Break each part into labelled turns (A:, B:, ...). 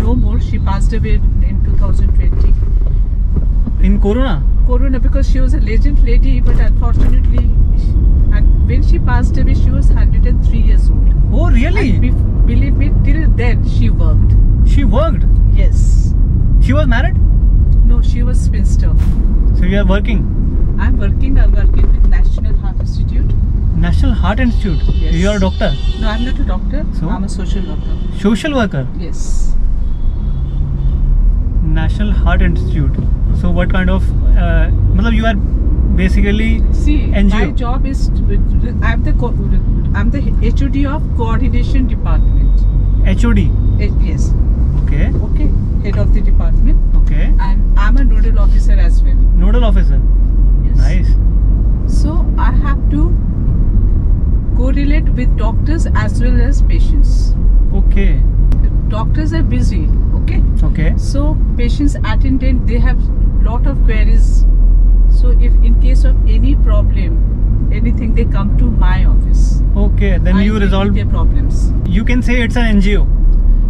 A: no more. She passed away in 2020.
B: In Corona?
A: Corona, because she was a legend lady, but unfortunately, and when she passed away, she was 103 years old.
B: Oh, really?
A: And believe me, till then she worked.
B: She worked?
A: Yes.
B: She was married?
A: No, she was spinster.
B: So you are working?
A: I'm working with National Heart Institute.
B: National Heart Institute?
A: Yes.
B: You are a doctor?
A: No, I'm not a doctor.
B: So?
A: I'm a social worker.
B: Social worker?
A: Yes.
B: National Heart Institute. So what kind of, you are basically
A: See,
B: NGO.
A: my job is, I'm the HOD of Coordination Department.
B: HOD?
A: Yes.
B: Okay.
A: Okay, head of the department.
B: Okay.
A: And I'm a nodal officer as well.
B: Nodal officer?
A: Yes.
B: Nice.
A: So I have to correlate with doctors as well as patients.
B: Okay.
A: Doctors are busy, okay?
B: Okay.
A: So patients attendant, they have lot of queries. So if in case of any problem, anything, they come to my office.
B: Okay, then you resolve
A: their problems.
B: You can say it's an NGO.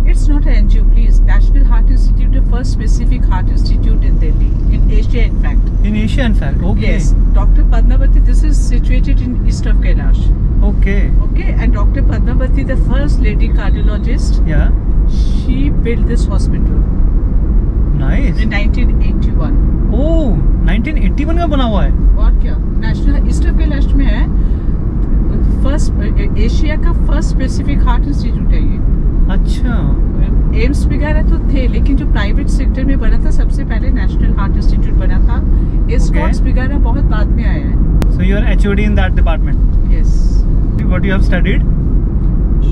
A: It's not an NGO, please. National Heart Institute, the first specific heart institute in Delhi, in Asia in fact.
B: In Asia in fact, okay.
A: Yes, Dr. Padmavati, this is situated in east of Kailash.
B: Okay.
A: Okay, and Dr. Padmavati, the first lady cardiologist,
B: Yeah.
A: she built this hospital.
B: Nice.
A: In 1981.
B: Oh, 1981 का बना हुआ है?
A: और क्या? National east of Kailash में है. First Asia का first specific heart institute है ये.
B: अच्छा.
A: एम्स वगैरह तो थे, लेकिन जो प्राइवेट सेक्टर में बना था सबसे पहले नेशनल हार्ट इंस्टीट्यूट बना था. एस्कॉट्स वगैरह बहुत बाद में आया है.
B: So you are HOD in that department?
A: Yes.
B: What you have studied?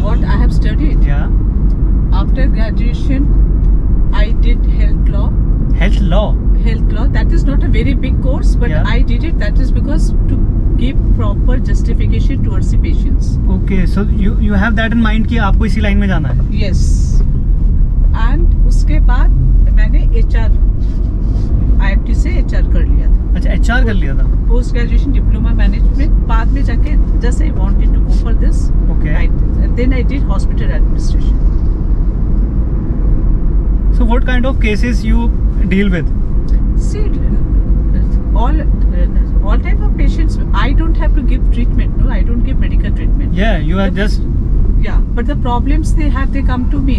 A: What I have studied?
B: Yeah.
A: After graduation, I did health law.
B: Health law?
A: Health law. That is not a very big course, but
B: Yeah.
A: I did it. That is because to give proper justification towards the patients.
B: Okay, so you have that in mind कि आपको इसी line में जाना है?
A: Yes. And उसके बाद मैंने HR, IIT से HR कर लिया था.
B: अच्छा, HR कर लिया था?
A: Post graduation diploma management. बाद में जाके just I wanted to go for this.
B: Okay.
A: And then I did hospital administration.
B: So what kind of cases you deal with?
A: See, all type of patients. I don't have to give treatment. No, I don't give medical treatment.
B: Yeah, you are just.
A: Yeah, but the problems they have, they come to me.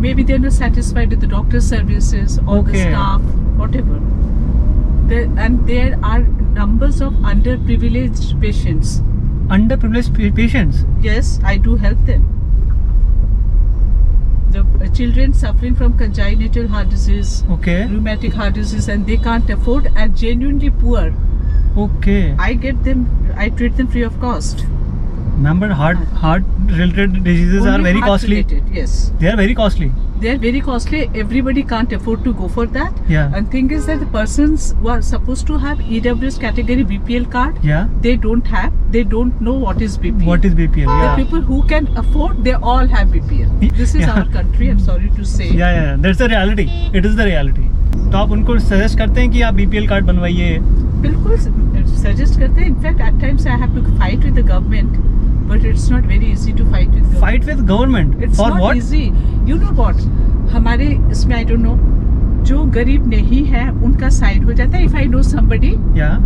A: Maybe they're not satisfied with the doctor's services or the staff, whatever. And there are numbers of underprivileged patients.
B: Underprivileged patients?
A: Yes, I do help them. The children suffering from congenital heart disease,
B: Okay.
A: rheumatic heart disease, and they can't afford, and genuinely poor.
B: Okay.
A: I treat them free of cost.
B: Remember, heart related diseases are very costly.
A: Yes.
B: They are very costly.
A: They are very costly. Everybody can't afford to go for that.
B: Yeah.
A: And thing is that the persons who are supposed to have EWS category BPL card,
B: Yeah.
A: they don't have. They don't know what is BPL.
B: What is BPL? Yeah.
A: The people who can afford, they all have BPL. This is
B: Yeah.
A: our country. I'm sorry to say.
B: Yeah. That's the reality. It is the reality. तो आप उनको suggest करते हैं कि आप BPL card बनवाइए?
A: बिल्कुल suggest करते हैं. In fact at times I have to fight with the government, but it's not very easy to fight with government.
B: Fight with government?
A: It's
B: For
A: not
B: what?
A: easy. You know what? हमारे इसमें I don't know, जो गरीब नहीं है उनका side हो जाता है. If I know somebody,
B: Yeah.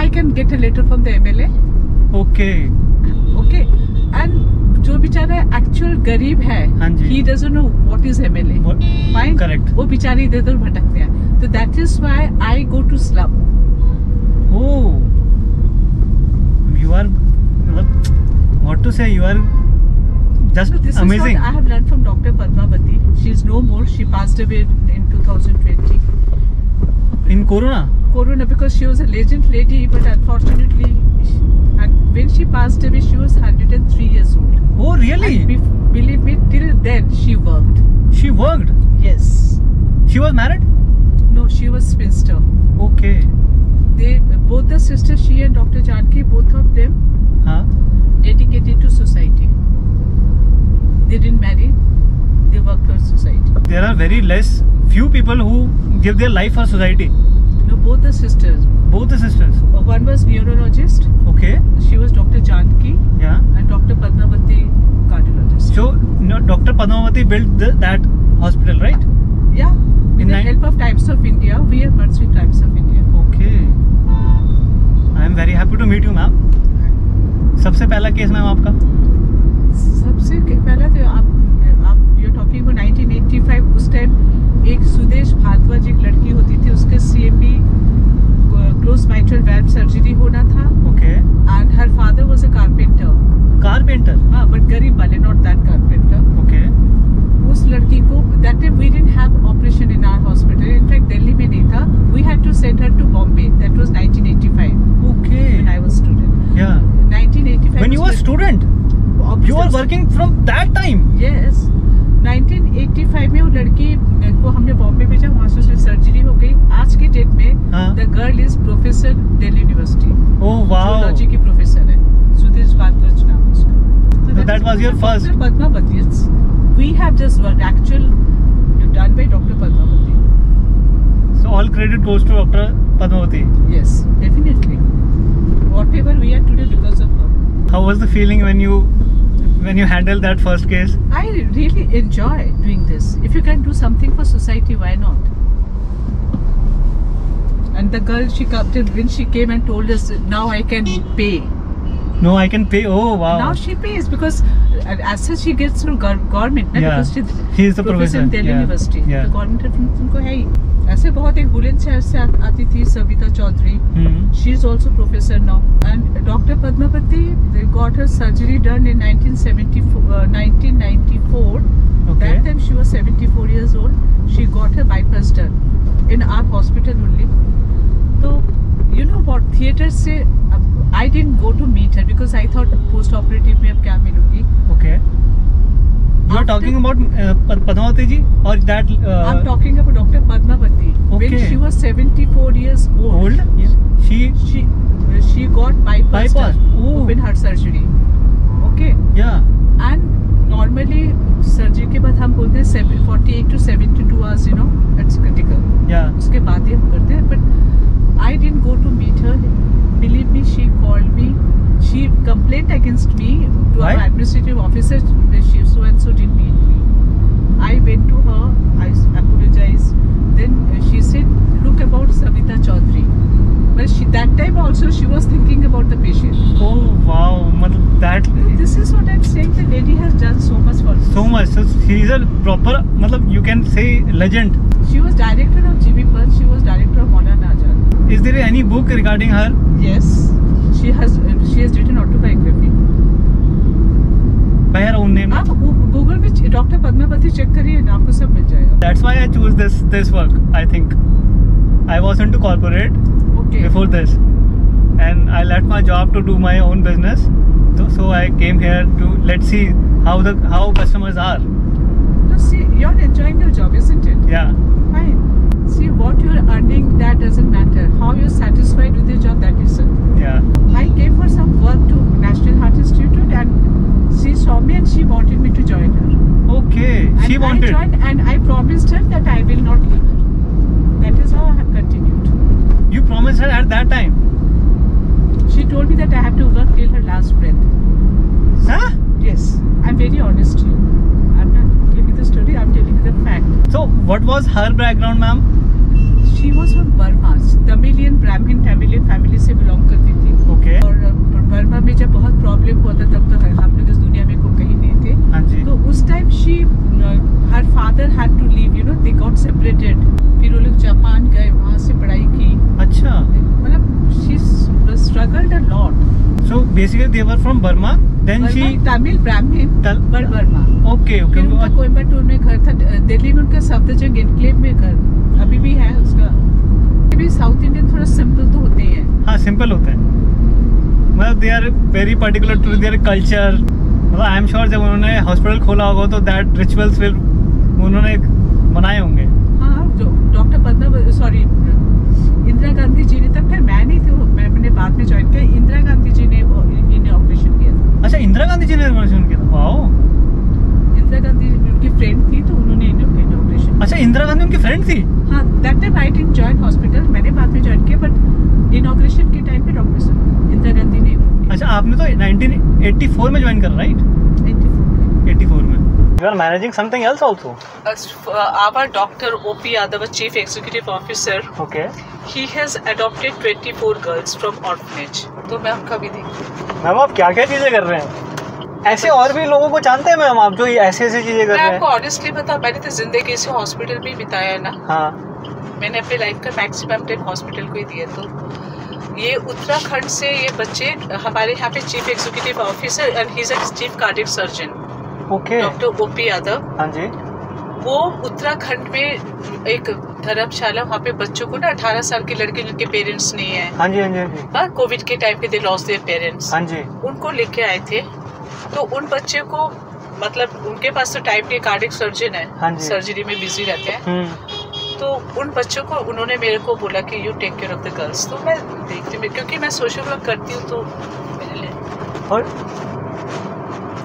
A: I can get a letter from the MLA.
B: Okay.
A: Okay. And जो बेचारा एक्चुअल गरीब है,
B: हाँ जी.
A: He doesn't know what is MLA. Fine.
B: Correct.
A: वो बेचारे इधर उधर भटकते हैं. तो that is why I go to slum.
B: Oh. You are, what to say? You are just
A: So this
B: amazing.
A: is what I have learned from Dr. Padmavati. She is no more. She passed away in 2020.
B: In Corona?
A: Corona, because she was a legend lady, but unfortunately, and when she passed away, she was 103 years old.
B: Oh, really?
A: And believe me, till then she worked.
B: She worked?
A: Yes.
B: She was married?
A: No, she was spinster.
B: Okay.
A: Both the sisters, she and Dr. Janki, both of them
B: Huh?
A: dedicated to society. They didn't marry. They worked for society.
B: There are very few people who give their life for society.
A: No, both the sisters.
B: Both the sisters.
A: One was neurologist.
B: Okay.
A: She was Dr. Janki,
B: Yeah.
A: and Dr. Padmavati, cardiologist.
B: So, Dr. Padmavati built that hospital, right?
A: mitral valve surgery होना था.
B: Okay.
A: And her father was a carpenter.
B: Carpenter.
A: हाँ, but गरीब वाले, not that carpenter.
B: Okay.
A: उस लड़की को that time we didn't have operation in our hospital. In fact, Delhi में नहीं था. We had to send her to Bombay. That was 1985.
B: Okay.
A: When I was student.
B: Yeah.
A: 1985.
B: When you were student, you were working from that time.
A: Yes. 1985 में वो लड़की को हमने बॉम्बे भेजा, वहाँ से उसकी सर्जरी हो गई. आज के डेट में the girl is professor Delhi university.
B: Oh wow.
A: Geology की प्रोफेसर है. सुदेश भारद्वाज नाम है उसका.
B: So that was your first.
A: Dr. Padmavati. We have just worked actual done by Dr. Padmavati.
B: So all credit goes to Dr. Padmavati.
A: Yes, definitely. Whatever we are today because of her.
B: How was the feeling when you handled that first case?
A: I really enjoy doing this. If you can do something for society, why not? And the girl, when she came and told us, now I can pay.
B: No, I can pay. Oh wow.
A: Now she pays because as such she gets through government.
B: Yeah.
A: Because
B: he is the professor
A: in Delhi University.
B: Yeah.
A: The government उनको है ही. ऐसे बहुत एक बुलंदशहर से आती थी Savita Chaudhary. She is also professor now. And Dr. Padmavati, they got her surgery done in 1994.
B: Okay.
A: That time she was 74 years old. She got her bypass done in our hospital only. So you know what, theatre से I didn't go to meet her because I thought post operative में अब क्या मिलूंगी.
B: Okay. You are talking about Padmavati ji or that?
A: I'm talking about Dr. Padmavati.
B: Okay.
A: When she was 74 years old. She got bypass.
B: Oh.
A: Open heart surgery. Okay.
B: Yeah.
A: And normally surgery के बाद हम बोलते हैं 48 to 72 hours, you know, it's critical.
B: Yeah.
A: उसके बाद ही हम करते हैं. But I didn't go to meet her. Believe me, she called me. She complained against me to
B: Why?
A: our administrative officer. She so and so didn't meet me. I went to her. I apologized. Then she said, "Look about Savita Chaudhary." But that time also she was thinking about the patient.
B: Oh wow. मतलब that.
A: This is what I'm saying. The lady has done so much for us.
B: So much. So she is a proper. मतलब you can say legend.
A: She was director of GB Pal. She was director of Maulana Azad.
B: Is there any book regarding her?
A: Yes. She has written autobiography.
B: By her own name.
A: आप Google में doctor Padmavati check करिए ना, आपको सब मिल जाएगा.
B: That's why I choose this work. I think I was into corporate before this, and I left my job to do my own business. So I came here to let's see how customers are.
A: So see, you're enjoying your job, isn't it?
B: Yeah.
A: Fine. See, what you're earning, that doesn't matter. How you're satisfied with your job, that is it.
B: Yeah.
A: I came for some work to National Heart Institute, and she saw me and she wanted me to join her.
B: Okay.
A: And
B: She wanted.
A: I joined, and I promised her that I will not leave her. That is how I have continued.
B: You promised her at that time.
A: She told me that I have to work till her last breath.
B: Huh?
A: Yes, I'm very honest to you. I'm not telling the story, I'm telling you the fact.
B: So what was her background, ma'am?
A: She was from Burma, Tamilian Brahmin family से belong करती थी.
B: Okay.
A: और Burma में जब बहुत problem हुआ था तब तो हम लोग इस दुनिया में को कहीं नहीं थे.
B: हाँ जी.
A: तो उस time her father had to leave, you know, they got separated. फिर वो लोग जापान गए, वहाँ से पढ़ाई की.
B: अच्छा.
A: मतलब she struggled a lot.
B: So basically they were from Burma. Then
A: Burma,
B: she.
A: Tamil Brahmin. Burma.
B: Okay.
A: फिर उनका कोयम्बटूर में घर था. दिल्ली में उनका सफदरजंग एनक्लेव में घर अभी भी है उसका. अभी साउथ इंडियन थोड़ा सिंपल तो होते हैं.
B: हाँ, सिंपल होते हैं. मतलब they are very particular to their culture. मतलब आई एम श्योर जब उन्होंने हॉस्पिटल खोला होगा तो दैट रिचुअल्स विल उन्होंने बनाए होंगे.
A: हाँ, जो डॉक्टर इंदिरा गांधी जी ने, तब फिर मैं नहीं थी, मैंने बाद में ज्वाइन किया. इंदिरा गांधी जी ने इनॉग्रेशन किया था.
B: अच्छा, इंदिरा गांधी जी ने इनॉग्रेशन किया था. वाओ.
A: इंदिरा गांधी उनकी फ्रेंड थी तो उन्होंने इनॉग्रेशन.
B: अच्छा, इंदिरा गांधी उनकी फ्रेंड थी.
A: हाँ, that time I didn't join hospital, मैंने बाद में ज्वाइन किया. बट इनॉग्रेशन के टाइम पे डॉक्टर इंदिरा गांधी ने.
B: अच्छा, आपने तो 1984 में ज्वाइन करा, राइट? 84 में. You are managing something else also.
A: Our Dr. O.P. Yadav, Chief Executive Officer.
B: Okay.
A: He has adopted 24 girls from orphanage. तो मैं आपका भी देखूँ.
B: मैम, आप क्या क्या चीजें कर रहे हैं? ऐसे और भी लोगों को जानते हैं मैम आप जो ऐसे चीजें कर रहे हैं?
A: मैं आपको ऑनेस्टली बता, मैंने तो जिंदगी इसे हॉस्पिटल में बिताया है ना.
B: हाँ.
A: मैंने अपने लाइफ का मैक्सिमम टाइम हॉस्पिटल को ही दिया. तो ये उत्तराखंड से ये बच्चे हमारे यहाँ पे chief executive officer and he is a chief cardiac surgeon,
B: okay,
A: doctor OP Yadav.
B: हाँ जी।
A: वो उत्तराखंड में एक धर्मशाला, वहाँ पे बच्चों को ना 18 साल की लड़के जिनके पेरेंट्स नहीं है,
B: हाँ जी, हाँ जी, हाँ जी,
A: हाँ, कोविड के टाइम पे दे लॉस्ट देयर पेरेंट्स,
B: हाँ जी,
A: उनको लेके आए थे। तो उन बच्चे को मतलब उनके पास तो टाइप के कार्डियक सर्जन है,
B: हाँ जी,
A: सर्जरी में बिजी रहते हैं। तो उन बच्चों को उन्होंने मेरे को बोला कि you take care of the girls. तो मैं देखती हूँ क्योंकि मैं सोशल वर्क करती हूँ, तो मेरे लिए।
B: और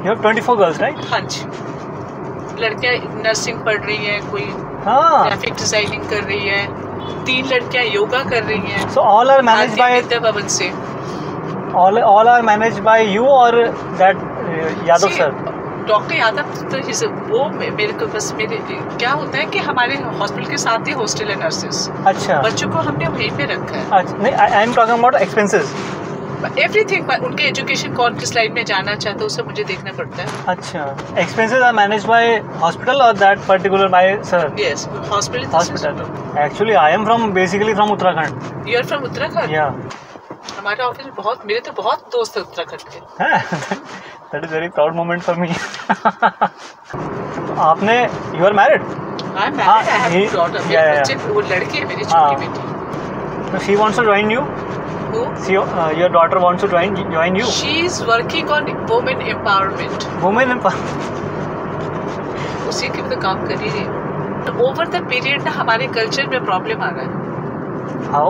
B: you have 24 girls, right?
A: हाँ जी, लड़कियाँ नर्सिंग पढ़ रही हैं, कोई
B: हाँ,
A: ग्राफिक डिजाइनिंग कर रही है, 3 लड़कियाँ योगा कर रही हैं।
B: so all are managed by
A: Vidya Bhavan से।
B: all are managed by you or that Yadav sir?
A: Doctor Yadav तो वो मेरे को बस मेरे क्या होता है कि हमारे हॉस्पिटल के साथ ही हॉस्टल है नर्सेस।
B: अच्छा,
A: बच्चों को हमने वहीं पे रखा है।
B: अच्छा, नहीं, I am talking about expenses,
A: everything. उनके एजुकेशन कौन किस लाइन में जाना चाहता है उसे मुझे देखना पड़ता है।
B: अच्छा, expenses are managed by hospital और that particular by sir?
A: Yes, hospital.
B: Actually I am from basically from Uttarakhand.
A: You are from Uttarakhand?
B: Yeah,
A: हमारे ऑफिस में मेरे तो बहुत दोस्त है उत्तराखंड के।
B: That is very proud moment for me. आपने, you are married?
A: I am married, I have daughter. मेरे बच्चे, वो लड़की है मेरी छोटी बेटी।
B: So she wants to join you?
A: Who?
B: Your daughter wants to join you?
A: She is working on women empowerment.
B: Women empowerment.
A: उसी के तो काम कर ही रही है। तो ओवर द पीरियड ना हमारे कल्चर में प्रॉब्लम आ रहा है।
B: How?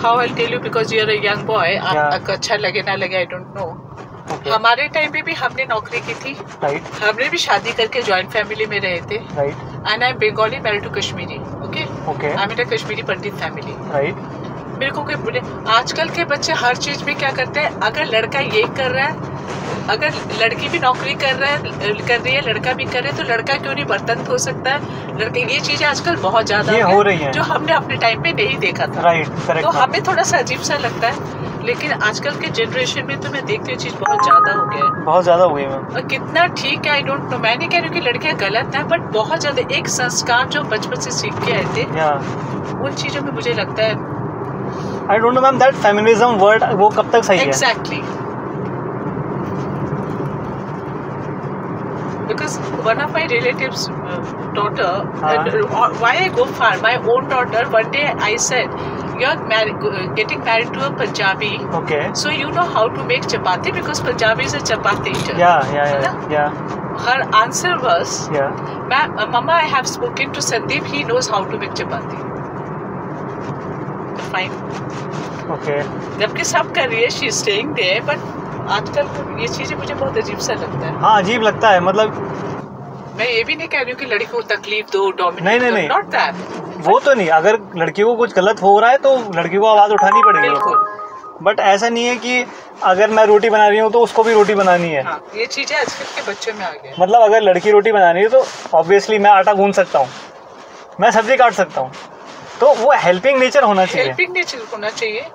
A: How I'll tell you because you are a young boy. आपको अच्छा लगे ना लगे, I don't know. हमारे टाइम पे भी हमने नौकरी की थी,
B: राइट,
A: हमने भी शादी करके जॉइंट फैमिली में रहे थे,
B: right,
A: and I am Bengali married to Kashmiri, okay,
B: okay,
A: I am in a Kashmiri Pandit family,
B: right.
A: मेरे को कोई बोले, आजकल के बच्चे हर चीज में क्या करते हैं, अगर लड़का ये कर रहा है, अगर लड़की भी नौकरी कर रही है, लड़का भी कर रहा है, तो लड़का क्यों नहीं बर्तन धो सकता है, लड़के, ये चीजें आजकल बहुत ज्यादा
B: हो रही हैं,
A: जो हमने अपने टाइम पे नहीं देखा था,
B: राइट, करेक्ट।
A: तो हमें थोड़ा सा अजीब सा लगता है, लेकिन आजकल के जनरेशन में तो मैं देखती हूँ चीज बहुत ज्यादा हो गया है,
B: बहुत ज्यादा हो गई मैम।
A: और कितना ठीक है, आई डोंट नो, मैं नहीं कह रही हूँ कि लड़कियां गलत है, बट बहुत ज्यादा एक संस्कार जो बचपन से सीख के आए थे, उन चीजों में मुझे लगता है,
B: I don't know ma'am, that feminism word वो कब तक सही है?
A: Exactly, because one of my relatives' daughter, why I go far, my own daughter, one day I said, you're getting married to a Punjabi,
B: okay,
A: so you know how to make chapati because Punjabi is a chapati eater.
B: Yeah.
A: Her answer was,
B: yeah,
A: Mama, I have spoken to Sandeep, he knows how to make chapati. Fine.
B: Okay.
A: जबकि सब कर रही है, she is staying there, but आजकल ये चीजें मुझे बहुत अजीब सा लगता है।
B: हाँ, अजीब लगता है, मतलब
A: मैं ये भी नहीं कह रही हूँ कि लड़की को तकलीफ दो, डोमिनेट,
B: नहीं,
A: नॉट दैट,
B: वो तो नहीं, अगर लड़की को कुछ गलत हो रहा है तो लड़की को आवाज उठानी पड़ेगी,
A: बिल्कुल,
B: बट ऐसा नहीं है कि अगर मैं रोटी बना रही हूँ तो उसको भी रोटी बनानी है।
A: हाँ, ये चीजें आजकल के बच्चों में आ गई।
B: मतलब अगर लड़की रोटी बना रही है तो ऑब्वियसली मैं आटा गूंद सकता हूँ, मैं सब्जी काट सकता हूँ, तो वो हेल्पिंग नेचर होना चाहिए,
A: हेल्पिंग नेचर होना चाहिए,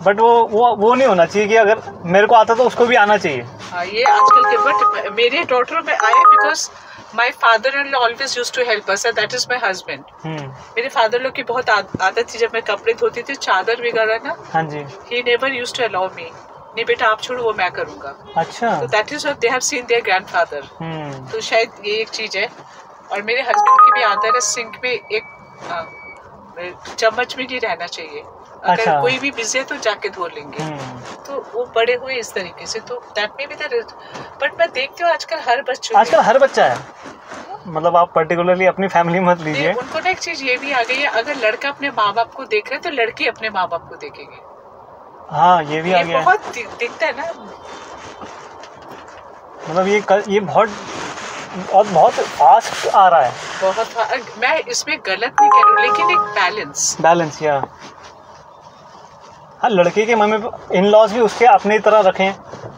B: बट वो नहीं होना चाहिए कि अगर मेरे को आता तो उसको भी आना चाहिए।
A: हाँ, ये आजकल के, बट मेरे डॉटर में आया because my father in law always used to help us, that is my husband. मेरे फादर लॉ की बहुत आदत थी, जब मैं कपड़े धोती थी, चादर वगैरह ना,
B: हाँ जी,
A: he never used to allow me, नहीं बेटा आप छोड़ो, वो मैं करूंगा।
B: अच्छा,
A: तो that is what they have seen their grandfather. तो शायद ये एक चीज है। और मेरे हस्बैंड की भी आदत है, सिंक में एक चम्मच भी नहीं रहना चाहिए, अगर
B: अच्छा,
A: कोई भी बिजी है तो जाके धो लेंगे। तो वो बड़े हुए इस तरीके से, तो that may be the, but मैं देखती हूँ आजकल हर बच्चा है, मतलब आप पर्टिकुलरली अपनी फैमिली मत लीजिए, उनको ना एक चीज ये भी आ गई है, अगर लड़का अपने माँ बाप को देख रहे है तो लड़की अपने माँ बाप को देखेगी।
B: हाँ, ये भी आ गया,
A: बहुत दिखता है ना,
B: मतलब ये बहुत फास्ट आ रहा है,
A: बहुत। मैं इसमें गलत नहीं कह रही हूँ, लेकिन एक बैलेंस या
B: हाँ, लड़के के मम्मी इन लॉज भी उसके अपनी तरह रखें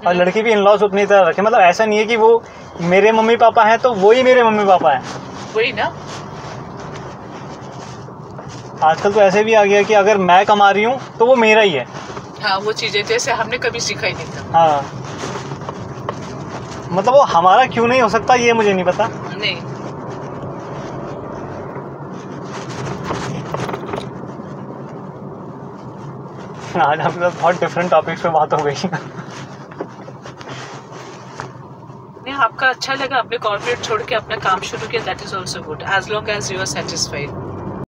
B: और लड़की भी इन लॉज अपनी तरह रखें, मतलब ऐसा नहीं है कि वो मेरे मम्मी पापा हैं तो वही मेरे मम्मी पापा हैं,
A: वही ना।
B: आजकल तो ऐसे भी आ गया कि अगर मैं कमा रही हूँ तो वो मेरा ही है।
A: हाँ, वो चीजें जैसे हमने कभी सीखा ही नहीं था।
B: हाँ, मतलब वो हमारा क्यों नहीं हो सकता ये मुझे नहीं पता।
A: नहीं,
B: आज हम लोग बहुत डिफरेंट टॉपिक्स पे बात हो गई।
A: नहीं, आपका अच्छा लगा, आपने कॉर्पोरेट छोड़ के अपना काम शुरू किया, that is also good, as long as you are satisfied.